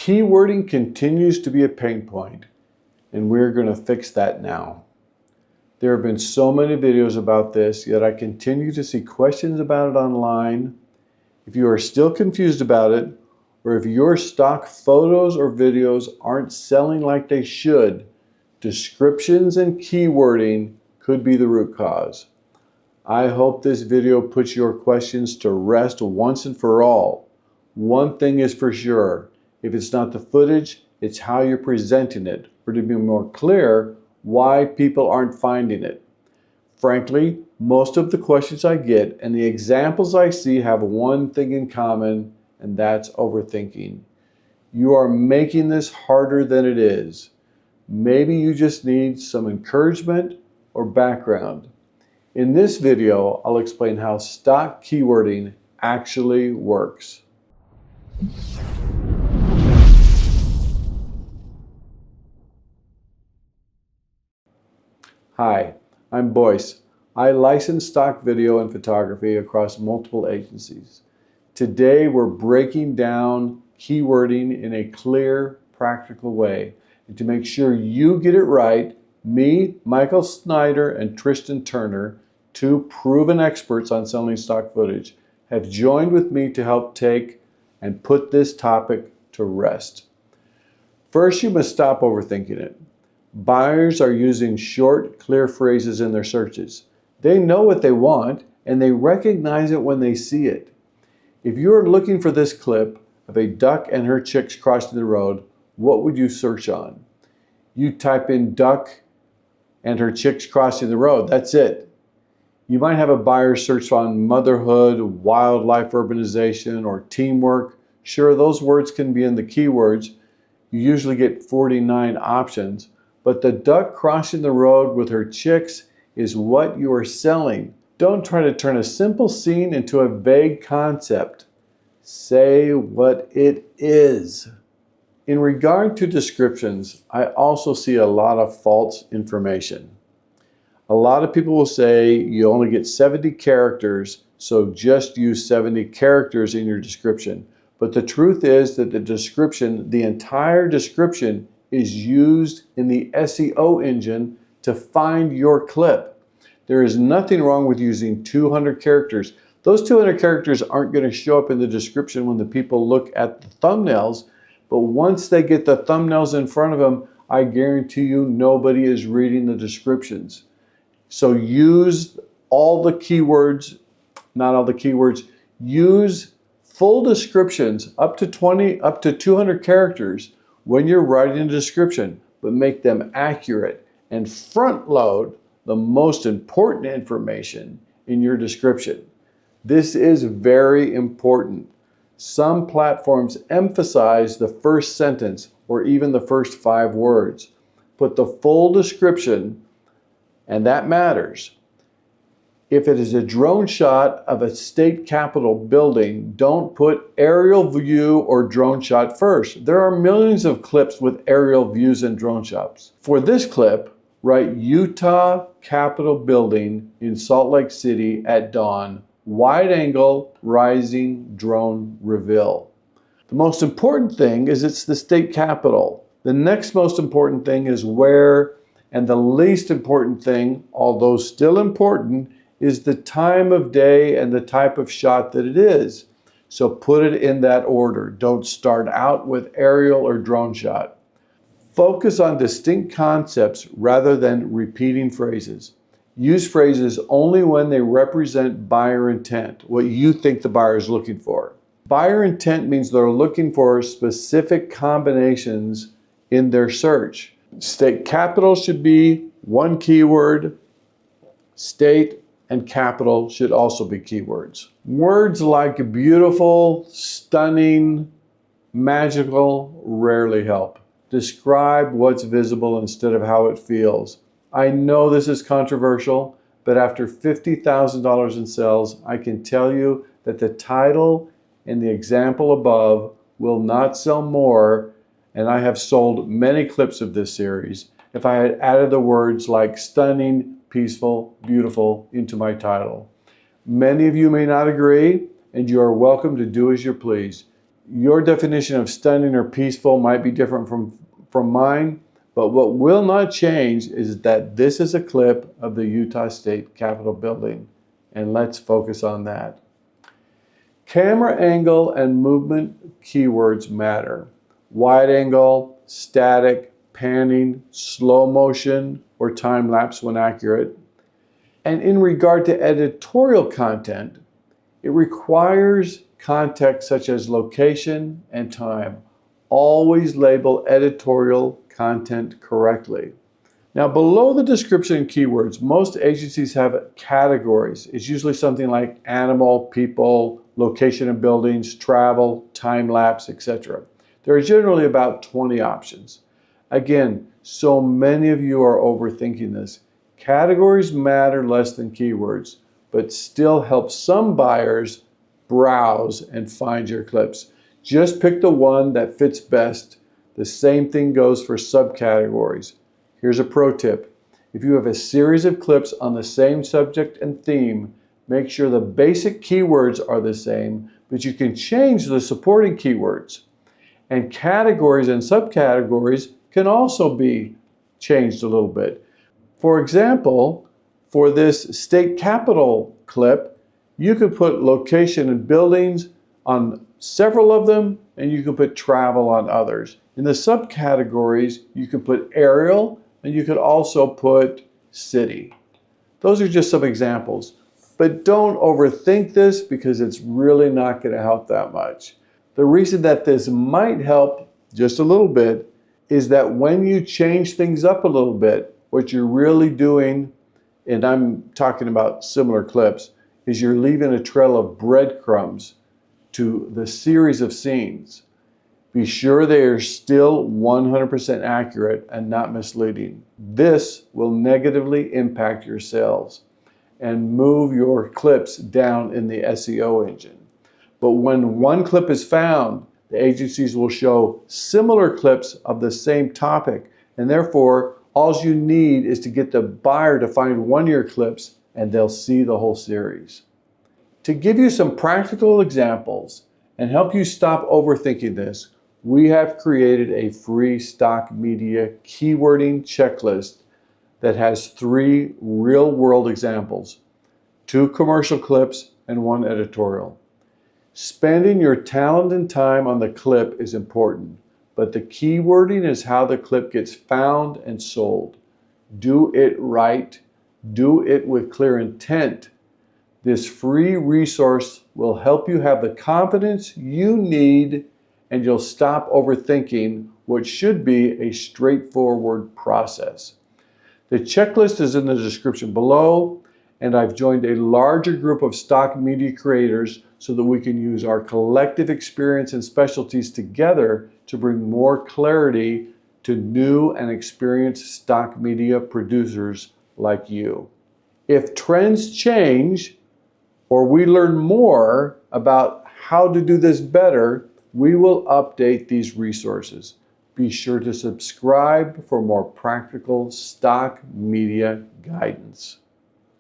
Keywording continues to be a pain point, and we're going to fix that now. There have been so many videos about this, yet I continue to see questions about it online. If you are still confused about it, or if your stock photos or videos aren't selling like they should, descriptions and keywording could be the root cause. I hope this video puts your questions to rest once and for all. One thing is for sure, if it's not the footage, it's how you're presenting it, or to be more clear, why people aren't finding it. Frankly, most of the questions I get and the examples I see have one thing in common, and that's overthinking. You are making this harder than it is. Maybe you just need some encouragement or background. In this video, I'll explain how stock keywording actually works. Hi, I'm Boyce. I license stock video and photography across multiple agencies. Today, we're breaking down keywording in a clear, practical way. And to make sure you get it right, me, Michael Snyder, and Tristan Turner, two proven experts on selling stock footage, have joined with me to help take and put this topic to rest. First, you must stop overthinking it. Buyers are using short, clear phrases in their searches. They know what they want, and they recognize it when they see it. If you're looking for this clip of a duck and her chicks crossing the road, what would you search on? You type in duck and her chicks crossing the road. That's it. You might have a buyer search on motherhood, wildlife urbanization, or teamwork. Sure, those words can be in the keywords. You usually get 49 options, but the duck crossing the road with her chicks is what you are selling. Don't try to turn a simple scene into a vague concept. Say what it is. In regard to descriptions, I also see a lot of false information. A lot of people will say you only get 70 characters, so just use 70 characters in your description. But the truth is that the description, the entire description, is used in the SEO engine to find your clip. There is nothing wrong with using 200 characters. Those 200 characters aren't going to show up in the description when the people look at the thumbnails, but once they get the thumbnails in front of them, I guarantee you nobody is reading the descriptions. So use all the keywords, not all the keywords, use full descriptions up to 200 characters when you're writing a description, but make them accurate and front load the most important information in your description. This is very important. Some platforms emphasize the first sentence or even the first 5 words. Put the full description, and that matters. If it is a drone shot of a state capitol building, don't put aerial view or drone shot first. There are millions of clips with aerial views and drone shots. For this clip, write Utah Capitol building in Salt Lake City at dawn, wide angle, rising drone reveal. The most important thing is it's the state capitol. The next most important thing is where, and the least important thing, although still important, is the time of day and the type of shot that it is. So put it in that order. Don't start out with aerial or drone shot. Focus on distinct concepts rather than repeating phrases. Use phrases only when they represent buyer intent, what you think the buyer is looking for. Buyer intent means they're looking for specific combinations in their search. State capital should be one keyword. State and capital should also be keywords. Words like beautiful, stunning, magical rarely help. Describe what's visible instead of how it feels. I know this is controversial, but after $50,000 in sales, I can tell you that the title and the example above will not sell more, and I have sold many clips of this series, if I had added the words like stunning, peaceful, beautiful into my title. Many of you may not agree, and you are welcome to do as you please. Your definition of stunning or peaceful might be different from mine, but what will not change is that this is a clip of the Utah State Capitol building, and let's focus on that. Camera angle and movement keywords matter. Wide angle, static, panning, slow motion, or time lapse when accurate. And in regard to editorial content, it requires context such as location and time. Always label editorial content correctly. Now, below the description keywords, most agencies have categories. It's usually something like animal, people, location of buildings, travel, time lapse, etc. There are generally about 20 options. Again, so many of you are overthinking this. Categories matter less than keywords, but still help some buyers browse and find your clips. Just pick the one that fits best. The same thing goes for subcategories. Here's a pro tip. If you have a series of clips on the same subject and theme, make sure the basic keywords are the same, but you can change the supporting keywords. And categories and subcategories can also be changed a little bit. For example, for this state capitol clip, you could put location and buildings on several of them, and you can put travel on others. In the subcategories, you can put aerial, and you could also put city. Those are just some examples. But don't overthink this because it's really not going to help that much. The reason that this might help just a little bit is that when you change things up a little bit, what you're really doing, and I'm talking about similar clips, is you're leaving a trail of breadcrumbs to the series of scenes. Be sure they are still 100% accurate and not misleading. This will negatively impact your sales and move your clips down in the SEO engine. But when one clip is found, the agencies will show similar clips of the same topic, and therefore all you need is to get the buyer to find one of your clips and they'll see the whole series. To give you some practical examples and help you stop overthinking this, we have created a free stock media keywording checklist that has 3 real-world examples, 2 commercial clips, and 1 editorial. Spending your talent and time on the clip is important, but the keywording is how the clip gets found and sold. Do it right. Do it with clear intent. This free resource will help you have the confidence you need, and you'll stop overthinking what should be a straightforward process. The checklist is in the description below, and I've joined a larger group of stock media creators so that we can use our collective experience and specialties together to bring more clarity to new and experienced stock media producers like you. If trends change or we learn more about how to do this better, we will update these resources. Be sure to subscribe for more practical stock media guidance.